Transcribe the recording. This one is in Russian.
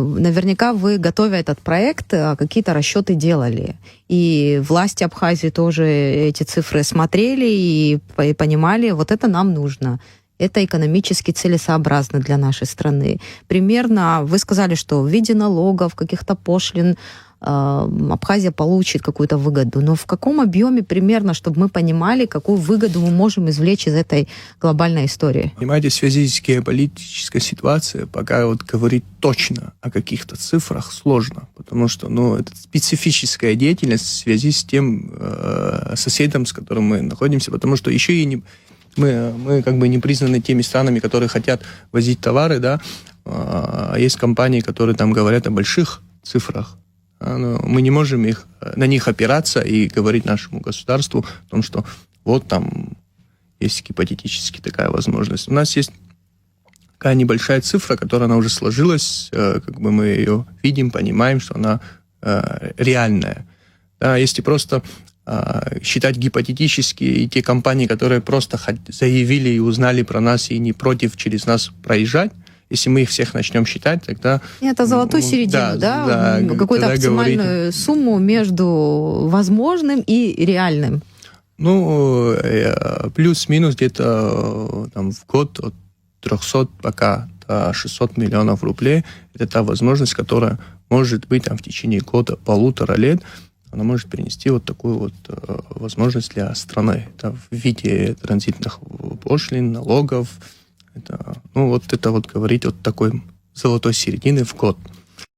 Наверняка вы, готовя этот проект, какие-то расчеты делали. И власти Абхазии тоже эти цифры смотрели и понимали, вот это нам нужно. Это экономически целесообразно для нашей страны. Примерно, вы сказали, что в виде налогов, каких-то пошлин Абхазия получит какую-то выгоду. Но в каком объеме примерно, чтобы мы понимали, какую выгоду мы можем извлечь из этой глобальной истории? Понимаете, в связи с геополитической ситуацией, пока вот говорить точно о каких-то цифрах сложно, потому что, это специфическая деятельность в связи с тем соседом, с которым мы находимся, потому что еще и мы как бы не признаны теми странами, которые хотят возить товары, да. Есть компании, которые там говорят о больших цифрах. Но мы не можем на них опираться и говорить нашему государству о том, что вот там есть гипотетически такая возможность. У нас есть такая небольшая цифра, которая уже сложилась, как бы мы ее видим, понимаем, что она реальная. Да, если просто считать гипотетически, и те компании, которые просто заявили и узнали про нас и не против через нас проезжать, если мы их всех начнем считать, тогда... Это золотую середину, да? Какую-то оптимальную сумму между возможным и реальным. Плюс-минус где-то там, в год от 300 пока до 600 миллионов рублей. Это та возможность, которая может быть там, в течение года, 1,5 лет, она может принести вот такую вот возможность для страны. Это в виде транзитных пошлин, налогов. Это говорить от такой золотой середины в год.